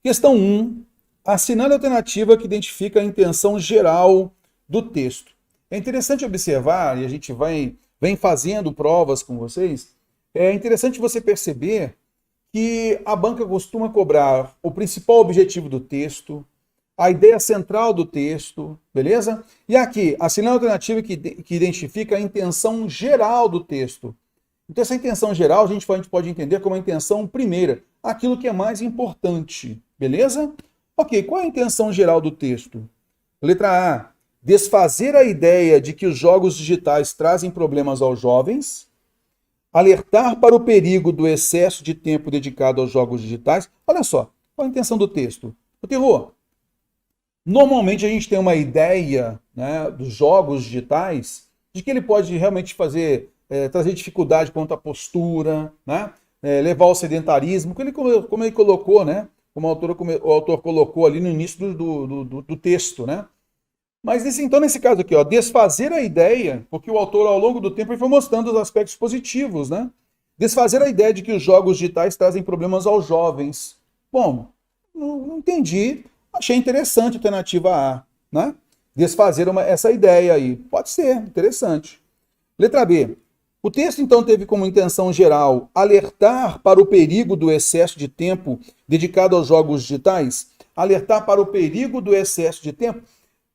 Questão 1. Assinale a alternativa que identifica a intenção geral do texto. É interessante observar, e a gente vem fazendo provas com vocês, é interessante você perceber que a banca costuma cobrar o principal objetivo do texto, a ideia central do texto, beleza? E aqui, assinale a alternativa que identifica a intenção geral do texto. Então, essa intenção geral a gente pode entender como a intenção primeira, aquilo que é mais importante, beleza? Ok, qual é a intenção geral do texto? Letra A, desfazer a ideia de que os jogos digitais trazem problemas aos jovens, alertar para o perigo do excesso de tempo dedicado aos jogos digitais. Olha só, qual a intenção do texto? O terror. Normalmente a gente tem uma ideia, né, dos jogos digitais de que ele pode realmente trazer dificuldade quanto à postura, né, levar ao sedentarismo, como ele colocou, né, como o autor colocou ali no início do texto, né? Mas nesse caso aqui, ó, desfazer a ideia, porque o autor ao longo do tempo foi mostrando os aspectos positivos, né? Desfazer a ideia de que os jogos digitais trazem problemas aos jovens. Bom, não entendi, achei interessante a alternativa A, né? Desfazer essa ideia aí. Pode ser, interessante. Letra B. O texto, então, teve como intenção geral alertar para o perigo do excesso de tempo dedicado aos jogos digitais? Alertar para o perigo do excesso de tempo?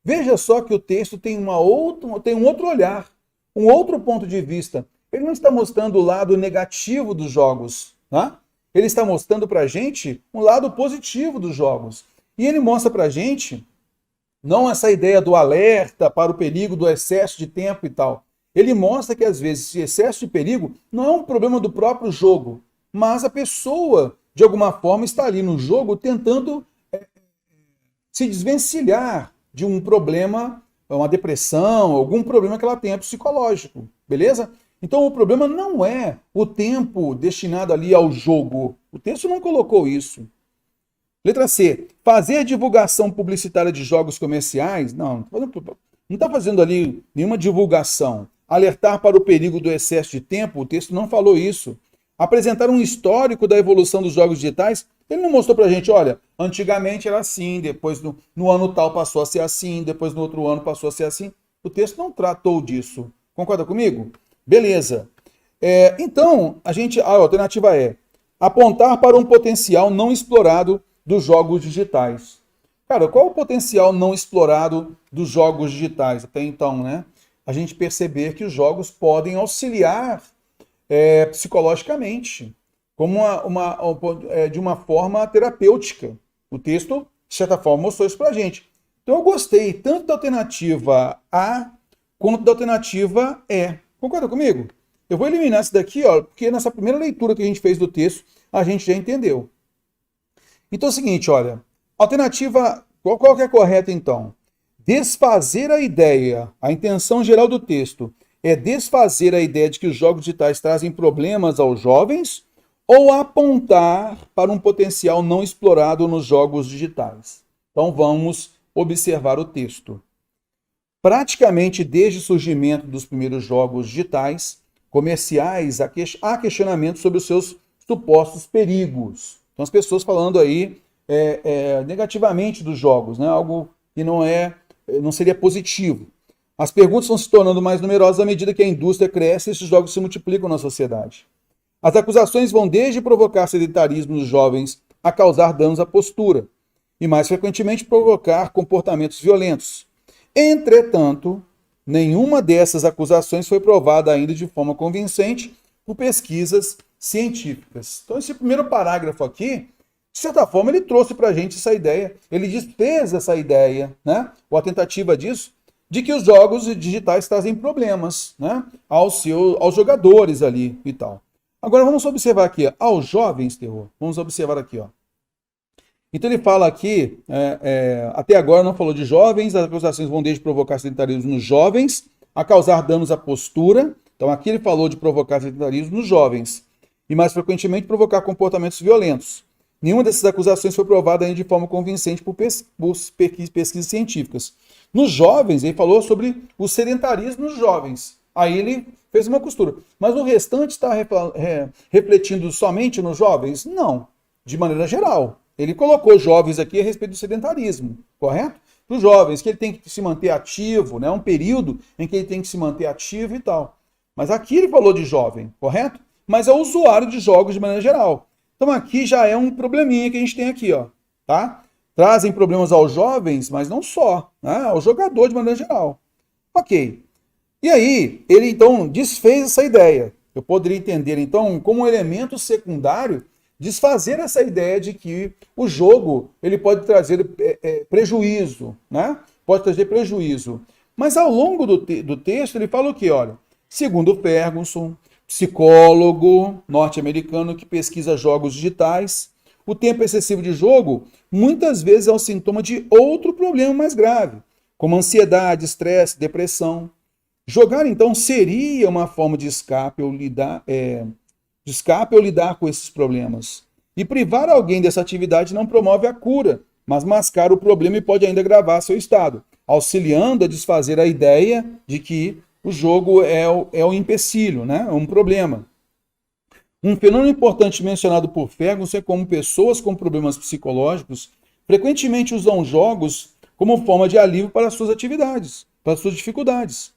Veja só que o texto tem um outro olhar, um outro ponto de vista. Ele não está mostrando o lado negativo dos jogos, tá? Ele está mostrando para a gente um lado positivo dos jogos. E ele mostra para a gente não essa ideia do alerta para o perigo do excesso de tempo e tal. Ele mostra que, às vezes, esse excesso de perigo não é um problema do próprio jogo, mas a pessoa, de alguma forma, está ali no jogo tentando se desvencilhar de um problema, uma depressão, algum problema que ela tenha psicológico, beleza? Então o problema não é o tempo destinado ali ao jogo. O texto não colocou isso. Letra C. Fazer divulgação publicitária de jogos comerciais? Não está fazendo ali nenhuma divulgação. Alertar para o perigo do excesso de tempo? O texto não falou isso. Apresentar um histórico da evolução dos jogos digitais? Ele não mostrou pra gente, olha, antigamente era assim, depois no ano tal passou a ser assim, depois no outro ano passou a ser assim. O texto não tratou disso. Concorda comigo? Beleza. Então, a alternativa é apontar para um potencial não explorado dos jogos digitais. Cara, qual é o potencial não explorado dos jogos digitais? Até então, né? A gente perceber que os jogos podem auxiliar psicologicamente, como de uma forma terapêutica. O texto, de certa forma, mostrou isso pra gente. Então eu gostei tanto da alternativa A quanto da alternativa E. Concorda comigo? Eu vou eliminar isso daqui, ó, porque nessa primeira leitura que a gente fez do texto, a gente já entendeu. Então é o seguinte, olha, alternativa, qual que é a correta então? Desfazer a ideia, a intenção geral do texto é desfazer a ideia de que os jogos digitais trazem problemas aos jovens ou apontar para um potencial não explorado nos jogos digitais. Então vamos observar o texto. Praticamente desde o surgimento dos primeiros jogos digitais comerciais, há questionamento sobre os seus supostos perigos. Então as pessoas falando aí negativamente dos jogos, né? Algo que não seria positivo. As perguntas vão se tornando mais numerosas à medida que a indústria cresce e esses jogos se multiplicam na sociedade. As acusações vão desde provocar sedentarismo nos jovens a causar danos à postura e, mais frequentemente, provocar comportamentos violentos. Entretanto, nenhuma dessas acusações foi provada ainda de forma convincente por pesquisas científicas. Então, esse primeiro parágrafo aqui, de certa forma, ele trouxe para a gente essa ideia, ele desfez essa ideia, né? Ou a tentativa disso, de que os jogos digitais trazem problemas, né, aos jogadores ali e tal. Agora vamos observar aqui, aos jovens, terror. Vamos observar aqui, ó. Então ele fala aqui, até agora não falou de jovens, as acusações vão desde provocar sedentarismo nos jovens, a causar danos à postura. Então aqui ele falou de provocar sedentarismo nos jovens, e mais frequentemente provocar comportamentos violentos. Nenhuma dessas acusações foi provada ainda de forma convincente por pesquisas científicas. Nos jovens, ele falou sobre o sedentarismo nos jovens. Aí ele fez uma costura. Mas o restante está refletindo somente nos jovens? Não, de maneira geral. ele colocou jovens aqui a respeito do sedentarismo, correto? Para os jovens, que ele tem que se manter ativo, né? Um período em que ele tem que se manter ativo e tal. Mas aqui ele falou de jovem, correto? Mas é o usuário de jogos de maneira geral. Então aqui já é um probleminha que a gente tem aqui, ó, tá? Trazem problemas aos jovens, mas não só, né? Ao jogador de maneira geral. Ok. E aí, ele então desfez essa ideia. Eu poderia entender, então, como um elemento secundário, desfazer essa ideia de que o jogo ele pode trazer prejuízo, né? Pode trazer prejuízo. Mas ao longo do texto ele fala o quê? Olha, segundo Ferguson, psicólogo norte-americano que pesquisa jogos digitais, o tempo excessivo de jogo muitas vezes é um sintoma de outro problema mais grave, como ansiedade, estresse, depressão. Jogar, então, seria uma forma de escape ou lidar com esses problemas. E privar alguém dessa atividade não promove a cura, mas mascara o problema e pode ainda agravar seu estado, auxiliando a desfazer a ideia de que o jogo é o empecilho, né? É um problema. Um fenômeno importante mencionado por Ferguson é como pessoas com problemas psicológicos frequentemente usam jogos como forma de alívio para suas atividades, para suas dificuldades.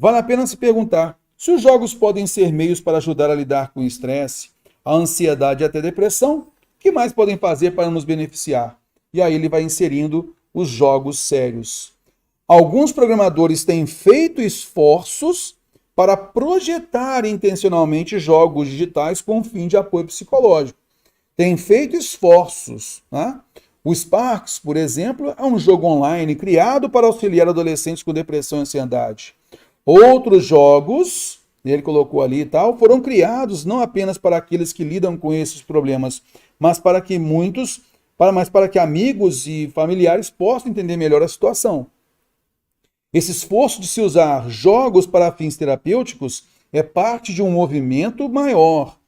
Vale a pena se perguntar se os jogos podem ser meios para ajudar a lidar com o estresse, a ansiedade e até a depressão. O que mais podem fazer para nos beneficiar? E aí ele vai inserindo os jogos sérios. Alguns programadores têm feito esforços para projetar intencionalmente jogos digitais com fim de apoio psicológico. Têm feito esforços, né? O Sparks, por exemplo, é um jogo online criado para auxiliar adolescentes com depressão e ansiedade. Outros jogos, ele colocou ali e tal, foram criados não apenas para aqueles que lidam com esses problemas, mas para que amigos e familiares possam entender melhor a situação. Esse esforço de se usar jogos para fins terapêuticos é parte de um movimento maior.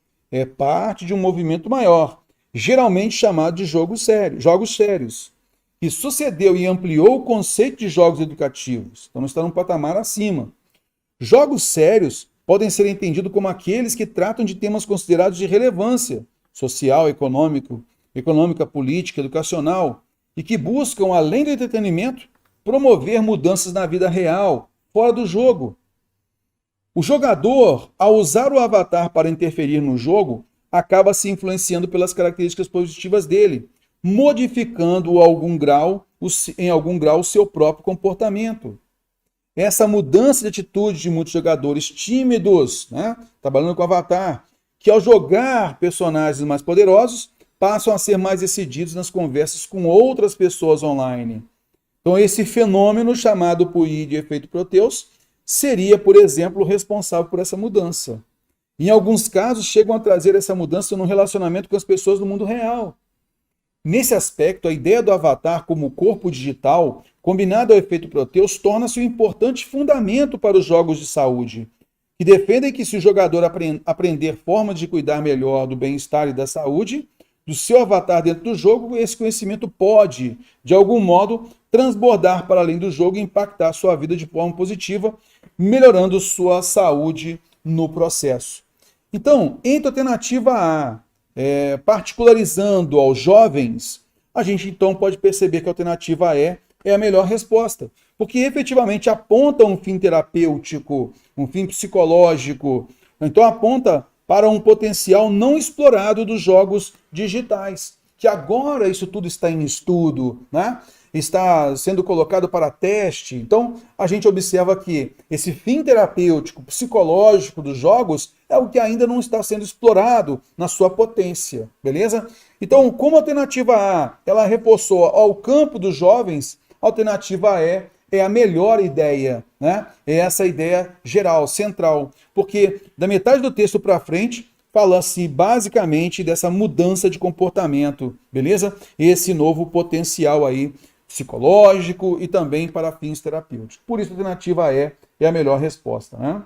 Geralmente chamado de jogos sérios, que sucedeu e ampliou o conceito de jogos educativos. Então está num patamar acima. Jogos sérios podem ser entendidos como aqueles que tratam de temas considerados de relevância social, econômica, política, educacional, e que buscam, além do entretenimento, promover mudanças na vida real, fora do jogo. O jogador, ao usar o avatar para interferir no jogo, acaba se influenciando pelas características positivas dele, modificando em algum grau o seu próprio comportamento. Essa mudança de atitude de muitos jogadores tímidos, né, trabalhando com avatar, que ao jogar personagens mais poderosos, passam a ser mais decididos nas conversas com outras pessoas online. Então esse fenômeno, chamado por I de efeito Proteus, seria, por exemplo, responsável por essa mudança. Em alguns casos, chegam a trazer essa mudança no relacionamento com as pessoas no mundo real. Nesse aspecto, a ideia do avatar como corpo digital, combinado ao efeito Proteus, torna-se um importante fundamento para os jogos de saúde, que defendem que se o jogador aprender formas de cuidar melhor do bem-estar e da saúde do seu avatar dentro do jogo, esse conhecimento pode, de algum modo, transbordar para além do jogo e impactar sua vida de forma positiva, melhorando sua saúde no processo. Então, entre a alternativa A, particularizando aos jovens, a gente então pode perceber que a alternativa E é a melhor resposta, porque efetivamente aponta um fim terapêutico, um fim psicológico, então aponta para um potencial não explorado dos jogos digitais, que agora isso tudo está em estudo, né? Está sendo colocado para teste. Então, a gente observa que esse fim terapêutico, psicológico dos jogos é o que ainda não está sendo explorado na sua potência, beleza? Então, como alternativa A, ela reforçou ao campo dos jovens, a alternativa E é a melhor ideia, né? É essa ideia geral, central, porque da metade do texto para frente, fala-se basicamente dessa mudança de comportamento, beleza? Esse novo potencial aí psicológico e também para fins terapêuticos. Por isso, a alternativa E é a melhor resposta, né?